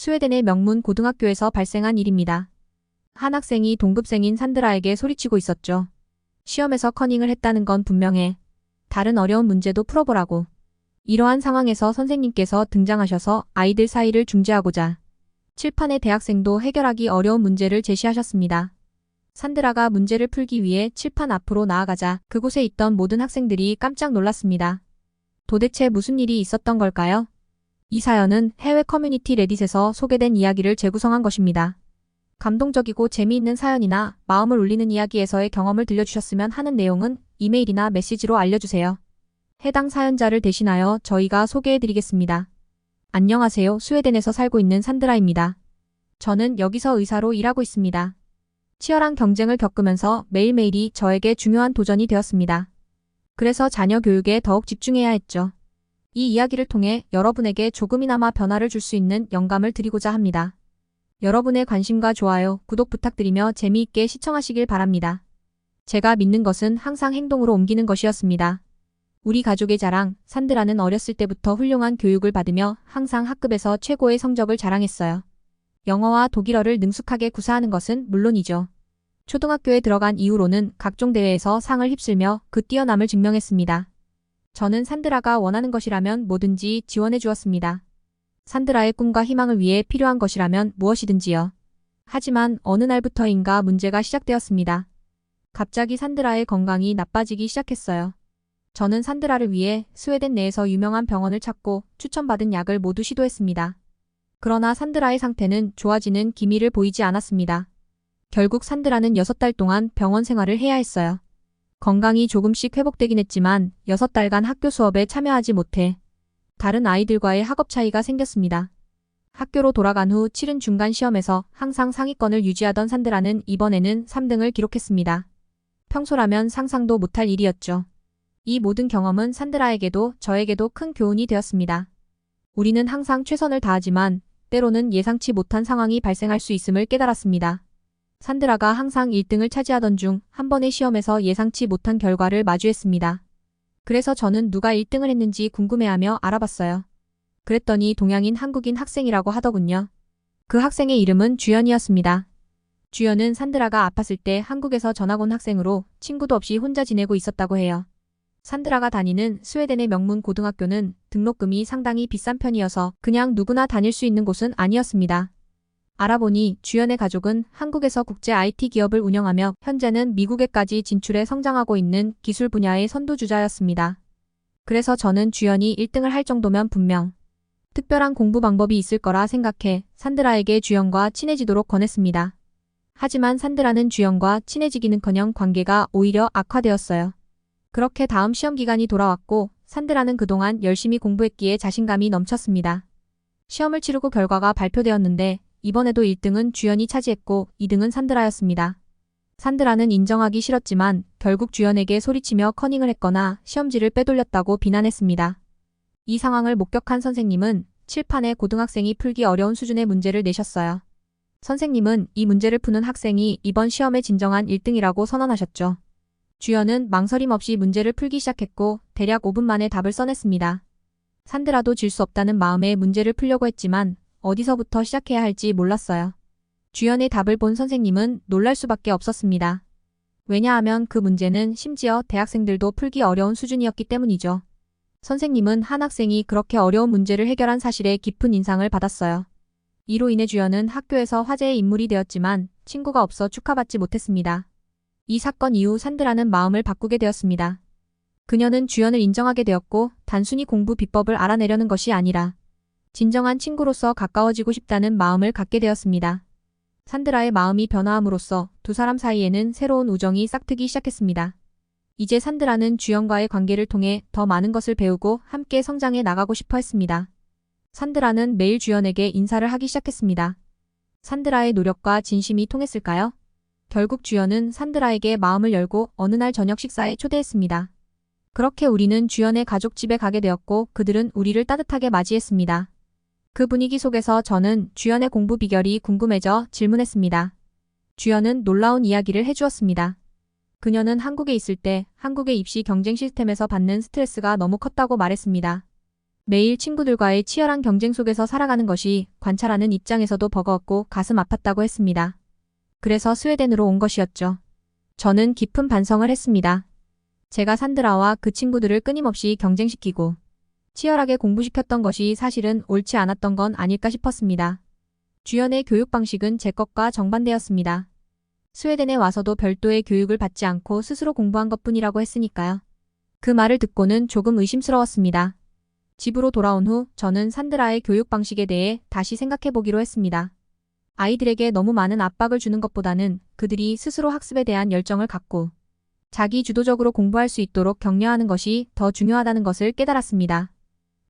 스웨덴의 명문 고등학교에서 발생한 일입니다. 한 학생이 동급생인 산드라에게 소리치고 있었죠. 시험에서 커닝을 했다는 건 분명해. 다른 어려운 문제도 풀어보라고. 이러한 상황에서 선생님께서 등장하셔서 아이들 사이를 중재하고자 칠판의 대학생도 해결하기 어려운 문제를 제시하셨습니다. 산드라가 문제를 풀기 위해 칠판 앞으로 나아가자 그곳에 있던 모든 학생들이 깜짝 놀랐습니다. 도대체 무슨 일이 있었던 걸까요? 이 사연은 해외 커뮤니티 레딧에서 소개된 이야기를 재구성한 것입니다. 감동적이고 재미있는 사연이나 마음을 울리는 이야기에서의 경험을 들려주셨으면 하는 내용은 이메일이나 메시지로 알려주세요. 해당 사연자를 대신하여 저희가 소개해드리겠습니다. 안녕하세요. 스웨덴에서 살고 있는 산드라입니다. 저는 여기서 의사로 일하고 있습니다. 치열한 경쟁을 겪으면서 매일매일이 저에게 중요한 도전이 되었습니다. 그래서 자녀 교육에 더욱 집중해야 했죠. 이 이야기를 통해 여러분에게 조금이나마 변화를 줄 수 있는 영감을 드리고자 합니다. 여러분의 관심과 좋아요, 구독 부탁드리며 재미있게 시청하시길 바랍니다. 제가 믿는 것은 항상 행동으로 옮기는 것이었습니다. 우리 가족의 자랑, 산드라는 어렸을 때부터 훌륭한 교육을 받으며 항상 학급에서 최고의 성적을 자랑했어요. 영어와 독일어를 능숙하게 구사하는 것은 물론이죠. 초등학교에 들어간 이후로는 각종 대회에서 상을 휩쓸며 그 뛰어남을 증명했습니다. 저는 산드라가 원하는 것이라면 뭐든지 지원해 주었습니다. 산드라의 꿈과 희망을 위해 필요한 것이라면 무엇이든지요. 하지만 어느 날부터인가 문제가 시작되었습니다. 갑자기 산드라의 건강이 나빠지기 시작했어요. 저는 산드라를 위해 스웨덴 내에서 유명한 병원을 찾고 추천받은 약을 모두 시도했습니다. 그러나 산드라의 상태는 좋아지는 기미를 보이지 않았습니다. 결국 산드라는 6달 동안 병원 생활을 해야 했어요. 건강이 조금씩 회복되긴 했지만 6달간 학교 수업에 참여하지 못해 다른 아이들과의 학업 차이가 생겼습니다. 학교로 돌아간 후 치른 중간 시험에서 항상 상위권을 유지하던 산드라는 이번에는 3등을 기록했습니다. 평소라면 상상도 못할 일이었죠. 이 모든 경험은 산드라에게도 저에게도 큰 교훈이 되었습니다. 우리는 항상 최선을 다하지만 때로는 예상치 못한 상황이 발생할 수 있음을 깨달았습니다. 산드라가 항상 1등을 차지하던 중 한 번의 시험에서 예상치 못한 결과를 마주했습니다. 그래서 저는 누가 1등을 했는지 궁금해하며 알아봤어요. 그랬더니 동양인 한국인 학생이라고 하더군요. 그 학생의 이름은 주연이었습니다. 주연은 산드라가 아팠을 때 한국에서 전학 온 학생으로 친구도 없이 혼자 지내고 있었다고 해요. 산드라가 다니는 스웨덴의 명문 고등학교는 등록금이 상당히 비싼 편이어서 그냥 누구나 다닐 수 있는 곳은 아니었습니다. 알아보니 주연의 가족은 한국에서 국제 IT 기업을 운영하며 현재는 미국에까지 진출해 성장하고 있는 기술 분야의 선두주자였습니다. 그래서 저는 주연이 1등을 할 정도면 분명 특별한 공부 방법이 있을 거라 생각해 산드라에게 주연과 친해지도록 권했습니다. 하지만 산드라는 주연과 친해지기는커녕 관계가 오히려 악화되었어요. 그렇게 다음 시험 기간이 돌아왔고 산드라는 그동안 열심히 공부했기에 자신감이 넘쳤습니다. 시험을 치르고 결과가 발표되었는데 이번에도 1등은 주연이 차지했고 2등은 산드라였습니다. 산드라는 인정하기 싫었지만 결국 주연에게 소리치며 커닝을 했거나 시험지를 빼돌렸다고 비난했습니다. 이 상황을 목격한 선생님은 칠판에 고등학생이 풀기 어려운 수준의 문제를 내셨어요. 선생님은 이 문제를 푸는 학생이 이번 시험의 진정한 1등이라고 선언하셨죠. 주연은 망설임 없이 문제를 풀기 시작했고 대략 5분 만에 답을 써냈습니다. 산드라도 질 수 없다는 마음에 문제를 풀려고 했지만 어디서부터 시작해야 할지 몰랐어요. 주연의 답을 본 선생님은 놀랄 수밖에 없었습니다. 왜냐하면 그 문제는 심지어 대학생들도 풀기 어려운 수준이었기 때문이죠. 선생님은 한 학생이 그렇게 어려운 문제를 해결한 사실에 깊은 인상을 받았어요. 이로 인해 주연은 학교에서 화제의 인물이 되었지만 친구가 없어 축하받지 못했습니다. 이 사건 이후 산드라는 마음을 바꾸게 되었습니다. 그녀는 주연을 인정하게 되었고 단순히 공부 비법을 알아내려는 것이 아니라 진정한 친구로서 가까워지고 싶다는 마음을 갖게 되었습니다. 산드라의 마음이 변화함으로써 두 사람 사이에는 새로운 우정이 싹트기 시작했습니다. 이제 산드라는 주연과의 관계를 통해 더 많은 것을 배우고 함께 성장해 나가고 싶어 했습니다. 산드라는 매일 주연에게 인사를 하기 시작했습니다. 산드라의 노력과 진심이 통했을까요? 결국 주연은 산드라에게 마음을 열고 어느 날 저녁 식사에 초대했습니다. 그렇게 우리는 주연의 가족 집에 가게 되었고 그들은 우리를 따뜻하게 맞이했습니다. 그 분위기 속에서 저는 주연의 공부 비결이 궁금해져 질문했습니다. 주연은 놀라운 이야기를 해주었습니다. 그녀는 한국에 있을 때 한국의 입시 경쟁 시스템에서 받는 스트레스가 너무 컸다고 말했습니다. 매일 친구들과의 치열한 경쟁 속에서 살아가는 것이 관찰하는 입장에서도 버거웠고 가슴 아팠다고 했습니다. 그래서 스웨덴으로 온 것이었죠. 저는 깊은 반성을 했습니다. 제가 산드라와 그 친구들을 끊임없이 경쟁시키고 치열하게 공부시켰던 것이 사실은 옳지 않았던 건 아닐까 싶었습니다. 주연의 교육 방식은 제 것과 정반대였습니다. 스웨덴에 와서도 별도의 교육을 받지 않고 스스로 공부한 것뿐이라고 했으니까요. 그 말을 듣고는 조금 의심스러웠습니다. 집으로 돌아온 후 저는 산드라의 교육 방식에 대해 다시 생각해보기로 했습니다. 아이들에게 너무 많은 압박을 주는 것보다는 그들이 스스로 학습에 대한 열정을 갖고 자기 주도적으로 공부할 수 있도록 격려하는 것이 더 중요하다는 것을 깨달았습니다.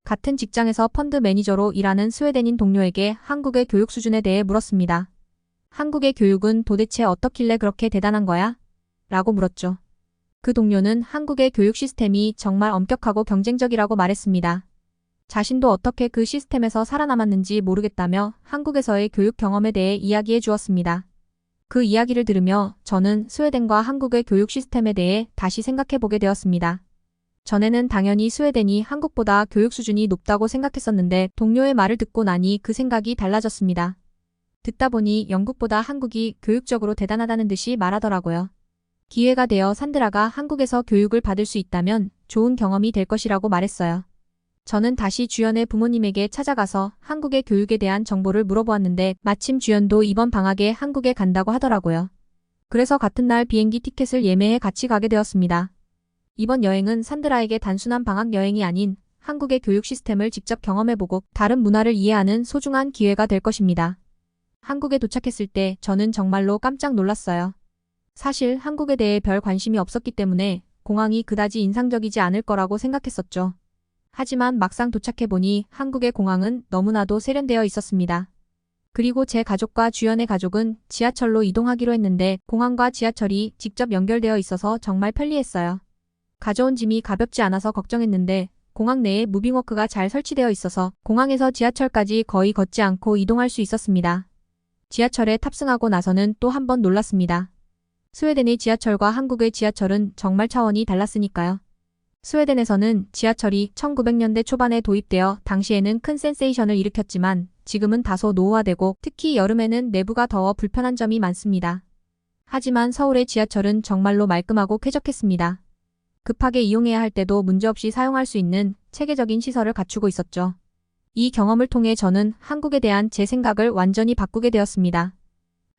같은 직장에서 펀드 매니저로 일하는 스웨덴인 동료에게 한국의 교육 수준에 대해 물었습니다. 한국의 교육은 도대체 어떻길래 그렇게 대단한 거야? 라고 물었죠. 그 동료는 한국의 교육 시스템이 정말 엄격하고 경쟁적이라고 말했습니다. 자신도 어떻게 그 시스템에서 살아남았는지 모르겠다며 한국에서의 교육 경험에 대해 이야기해 주었습니다. 그 이야기를 들으며 저는 스웨덴과 한국의 교육 시스템에 대해 다시 생각해 보게 되었습니다. 전에는 당연히 스웨덴이 한국보다 교육 수준이 높다고 생각했었는데 동료의 말을 듣고 나니 그 생각이 달라졌습니다. 듣다 보니 영국보다 한국이 교육적으로 대단하다는 듯이 말하더라고요. 기회가 되어 산드라가 한국에서 교육을 받을 수 있다면 좋은 경험이 될 것이라고 말했어요. 저는 다시 주연의 부모님에게 찾아가서 한국의 교육에 대한 정보를 물어보았는데 마침 주연도 이번 방학에 한국에 간다고 하더라고요. 그래서 같은 날 비행기 티켓을 예매해 같이 가게 되었습니다. 이번 여행은 산드라에게 단순한 방학 여행이 아닌 한국의 교육 시스템을 직접 경험해보고 다른 문화를 이해하는 소중한 기회가 될 것입니다. 한국에 도착했을 때 저는 정말로 깜짝 놀랐어요. 사실 한국에 대해 별 관심이 없었기 때문에 공항이 그다지 인상적이지 않을 거라고 생각했었죠. 하지만 막상 도착해보니 한국의 공항은 너무나도 세련되어 있었습니다. 그리고 제 가족과 주연의 가족은 지하철로 이동하기로 했는데 공항과 지하철이 직접 연결되어 있어서 정말 편리했어요. 가져온 짐이 가볍지 않아서 걱정했는데 공항 내에 무빙워크가 잘 설치되어 있어서 공항에서 지하철까지 거의 걷지 않고 이동할 수 있었습니다. 지하철에 탑승하고 나서는 또 한 번 놀랐습니다. 스웨덴의 지하철과 한국의 지하철은 정말 차원이 달랐으니까요. 스웨덴에서는 지하철이 1900년대 초반에 도입되어 당시에는 큰 센세이션을 일으켰지만 지금은 다소 노후화되고 특히 여름에는 내부가 더워 불편한 점이 많습니다. 하지만 서울의 지하철은 정말로 말끔하고 쾌적했습니다. 급하게 이용해야 할 때도 문제없이 사용할 수 있는 체계적인 시설을 갖추고 있었죠. 이 경험을 통해 저는 한국에 대한 제 생각을 완전히 바꾸게 되었습니다.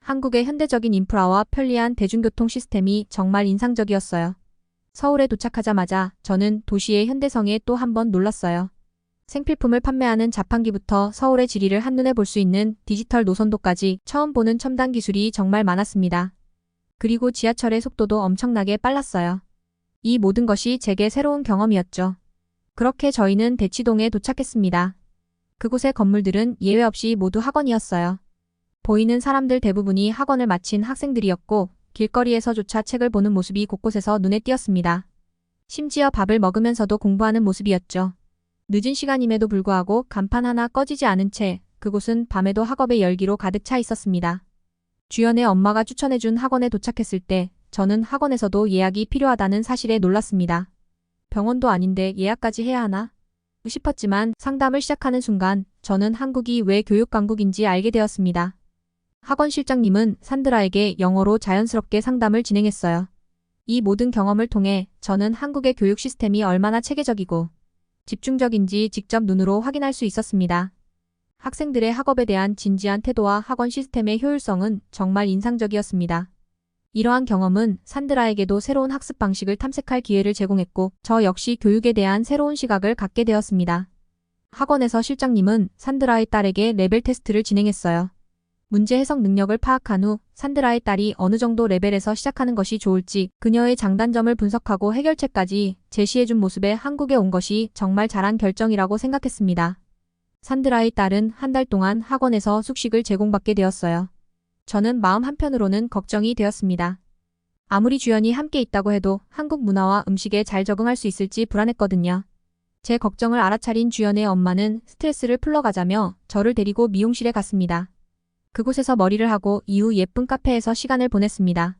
한국의 현대적인 인프라와 편리한 대중교통 시스템이 정말 인상적이었어요. 서울에 도착하자마자 저는 도시의 현대성에 또 한 번 놀랐어요. 생필품을 판매하는 자판기부터 서울의 지리를 한눈에 볼 수 있는 디지털 노선도까지 처음 보는 첨단 기술이 정말 많았습니다. 그리고 지하철의 속도도 엄청나게 빨랐어요. 이 모든 것이 제게 새로운 경험이었죠. 그렇게 저희는 대치동에 도착했습니다. 그곳의 건물들은 예외 없이 모두 학원이었어요. 보이는 사람들 대부분이 학원을 마친 학생들이었고 길거리에서조차 책을 보는 모습이 곳곳에서 눈에 띄었습니다. 심지어 밥을 먹으면서도 공부하는 모습이었죠. 늦은 시간임에도 불구하고 간판 하나 꺼지지 않은 채 그곳은 밤에도 학업의 열기로 가득 차 있었습니다. 주연의 엄마가 추천해준 학원에 도착했을 때 저는 학원에서도 예약이 필요하다는 사실에 놀랐습니다. 병원도 아닌데 예약까지 해야 하나? 싶었지만 상담을 시작하는 순간 저는 한국이 왜 교육 강국인지 알게 되었습니다. 학원 실장님은 산드라에게 영어로 자연스럽게 상담을 진행했어요. 이 모든 경험을 통해 저는 한국의 교육 시스템이 얼마나 체계적이고 집중적인지 직접 눈으로 확인할 수 있었습니다. 학생들의 학업에 대한 진지한 태도와 학원 시스템의 효율성은 정말 인상적이었습니다. 이러한 경험은 산드라에게도 새로운 학습 방식을 탐색할 기회를 제공했고 저 역시 교육에 대한 새로운 시각을 갖게 되었습니다. 학원에서 실장님은 산드라의 딸에게 레벨 테스트를 진행했어요. 문제 해석 능력을 파악한 후 산드라의 딸이 어느 정도 레벨에서 시작하는 것이 좋을지 그녀의 장단점을 분석하고 해결책까지 제시해준 모습에 한국에 온 것이 정말 잘한 결정이라고 생각했습니다. 산드라의 딸은 한 달 동안 학원에서 숙식을 제공받게 되었어요. 저는 마음 한편으로는 걱정이 되었습니다. 아무리 주연이 함께 있다고 해도 한국 문화와 음식에 잘 적응할 수 있을지 불안했거든요. 제 걱정을 알아차린 주연의 엄마는 스트레스를 풀러가자며 저를 데리고 미용실에 갔습니다. 그곳에서 머리를 하고 이후 예쁜 카페에서 시간을 보냈습니다.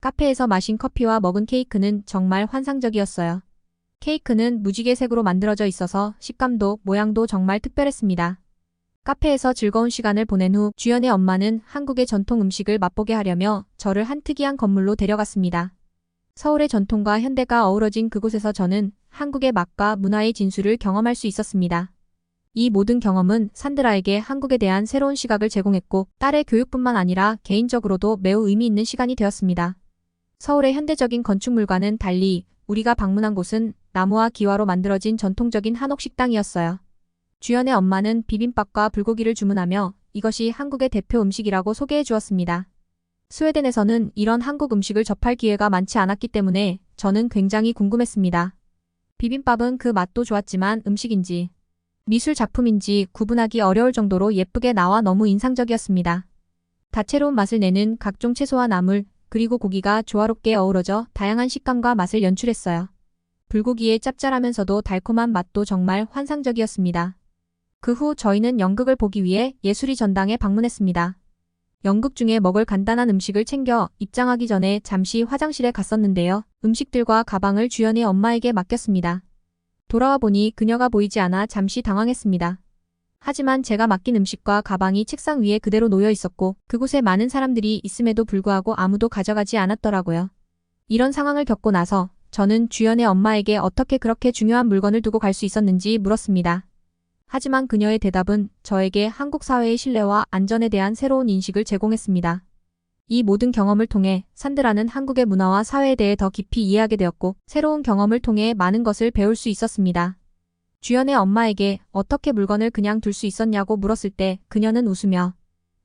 카페에서 마신 커피와 먹은 케이크는 정말 환상적이었어요. 케이크는 무지개색으로 만들어져 있어서 식감도 모양도 정말 특별했습니다. 카페에서 즐거운 시간을 보낸 후 주연의 엄마는 한국의 전통 음식을 맛보게 하려며 저를 한 특이한 건물로 데려갔습니다. 서울의 전통과 현대가 어우러진 그곳에서 저는 한국의 맛과 문화의 진수를 경험할 수 있었습니다. 이 모든 경험은 산드라에게 한국에 대한 새로운 시각을 제공했고 딸의 교육뿐만 아니라 개인적으로도 매우 의미 있는 시간이 되었습니다. 서울의 현대적인 건축물과는 달리 우리가 방문한 곳은 나무와 기와로 만들어진 전통적인 한옥 식당이었어요. 주연의 엄마는 비빔밥과 불고기를 주문하며 이것이 한국의 대표 음식이라고 소개해 주었습니다. 스웨덴에서는 이런 한국 음식을 접할 기회가 많지 않았기 때문에 저는 굉장히 궁금했습니다. 비빔밥은 그 맛도 좋았지만 음식인지 미술 작품인지 구분하기 어려울 정도로 예쁘게 나와 너무 인상적이었습니다. 다채로운 맛을 내는 각종 채소와 나물, 그리고 고기가 조화롭게 어우러져 다양한 식감과 맛을 연출했어요. 불고기의 짭짤하면서도 달콤한 맛도 정말 환상적이었습니다. 그 후 저희는 연극을 보기 위해 예술의 전당에 방문했습니다. 연극 중에 먹을 간단한 음식을 챙겨 입장하기 전에 잠시 화장실에 갔었는데요. 음식들과 가방을 주연의 엄마에게 맡겼습니다. 돌아와 보니 그녀가 보이지 않아 잠시 당황했습니다. 하지만 제가 맡긴 음식과 가방이 책상 위에 그대로 놓여 있었고 그곳에 많은 사람들이 있음에도 불구하고 아무도 가져가지 않았더라고요. 이런 상황을 겪고 나서 저는 주연의 엄마에게 어떻게 그렇게 중요한 물건을 두고 갈 수 있었는지 물었습니다. 하지만 그녀의 대답은 저에게 한국 사회의 신뢰와 안전에 대한 새로운 인식을 제공했습니다. 이 모든 경험을 통해 산드라는 한국의 문화와 사회에 대해 더 깊이 이해하게 되었고 새로운 경험을 통해 많은 것을 배울 수 있었습니다. 주연의 엄마에게 어떻게 물건을 그냥 둘 수 있었냐고 물었을 때 그녀는 웃으며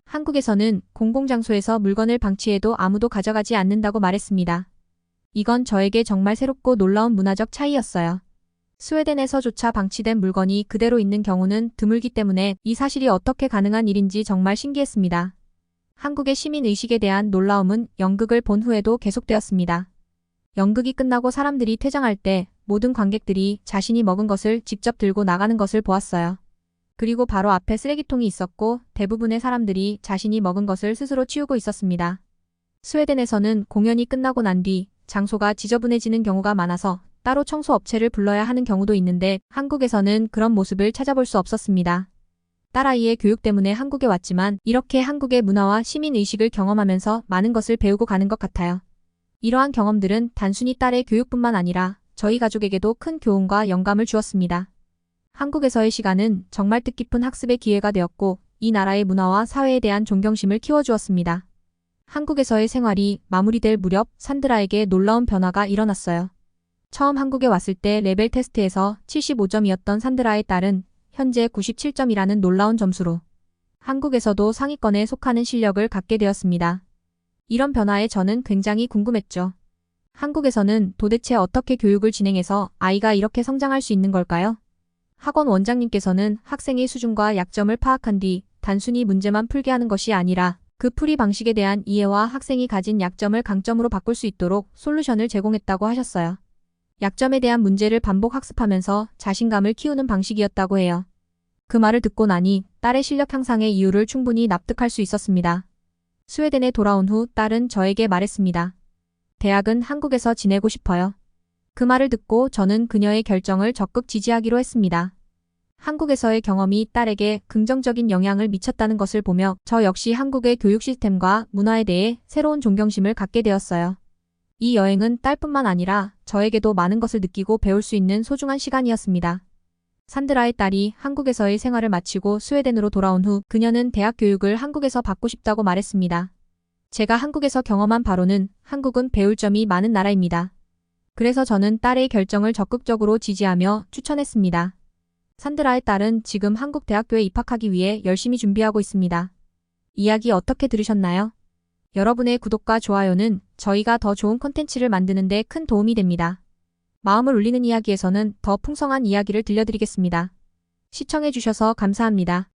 한국에서는 공공장소에서 물건을 방치해도 아무도 가져가지 않는다고 말했습니다. 이건 저에게 정말 새롭고 놀라운 문화적 차이였어요. 스웨덴에서조차 방치된 물건이 그대로 있는 경우는 드물기 때문에 이 사실이 어떻게 가능한 일인지 정말 신기했습니다. 한국의 시민의식에 대한 놀라움은 연극을 본 후에도 계속되었습니다. 연극이 끝나고 사람들이 퇴장할 때 모든 관객들이 자신이 먹은 것을 직접 들고 나가는 것을 보았어요. 그리고 바로 앞에 쓰레기통이 있었고 대부분의 사람들이 자신이 먹은 것을 스스로 치우고 있었습니다. 스웨덴에서는 공연이 끝나고 난 뒤 장소가 지저분해지는 경우가 많아서 따로 청소업체를 불러야 하는 경우도 있는데 한국에서는 그런 모습을 찾아볼 수 없었습니다. 딸아이의 교육 때문에 한국에 왔지만 이렇게 한국의 문화와 시민의식을 경험하면서 많은 것을 배우고 가는 것 같아요. 이러한 경험들은 단순히 딸의 교육뿐만 아니라 저희 가족에게도 큰 교훈과 영감을 주었습니다. 한국에서의 시간은 정말 뜻깊은 학습의 기회가 되었고 이 나라의 문화와 사회에 대한 존경심을 키워주었습니다. 한국에서의 생활이 마무리될 무렵 산드라에게 놀라운 변화가 일어났어요. 처음 한국에 왔을 때 레벨 테스트에서 75점이었던 산드라의 딸은 현재 97점이라는 놀라운 점수로 한국에서도 상위권에 속하는 실력을 갖게 되었습니다. 이런 변화에 저는 굉장히 궁금했죠. 한국에서는 도대체 어떻게 교육을 진행해서 아이가 이렇게 성장할 수 있는 걸까요? 학원 원장님께서는 학생의 수준과 약점을 파악한 뒤 단순히 문제만 풀게 하는 것이 아니라 그 풀이 방식에 대한 이해와 학생이 가진 약점을 강점으로 바꿀 수 있도록 솔루션을 제공했다고 하셨어요. 약점에 대한 문제를 반복 학습하면서 자신감을 키우는 방식이었다고 해요. 그 말을 듣고 나니 딸의 실력 향상의 이유를 충분히 납득할 수 있었습니다. 스웨덴에 돌아온 후 딸은 저에게 말했습니다. 대학은 한국에서 지내고 싶어요. 그 말을 듣고 저는 그녀의 결정을 적극 지지하기로 했습니다. 한국에서의 경험이 딸에게 긍정적인 영향을 미쳤다는 것을 보며 저 역시 한국의 교육 시스템과 문화에 대해 새로운 존경심을 갖게 되었어요. 이 여행은 딸뿐만 아니라 저에게도 많은 것을 느끼고 배울 수 있는 소중한 시간이었습니다. 산드라의 딸이 한국에서의 생활을 마치고 스웨덴으로 돌아온 후 그녀는 대학 교육을 한국에서 받고 싶다고 말했습니다. 제가 한국에서 경험한 바로는 한국은 배울 점이 많은 나라입니다. 그래서 저는 딸의 결정을 적극적으로 지지하며 추천했습니다. 산드라의 딸은 지금 한국 대학교에 입학하기 위해 열심히 준비하고 있습니다. 이야기 어떻게 들으셨나요? 여러분의 구독과 좋아요는 저희가 더 좋은 콘텐츠를 만드는 데 큰 도움이 됩니다. 마음을 울리는 이야기에서는 더 풍성한 이야기를 들려드리겠습니다. 시청해주셔서 감사합니다.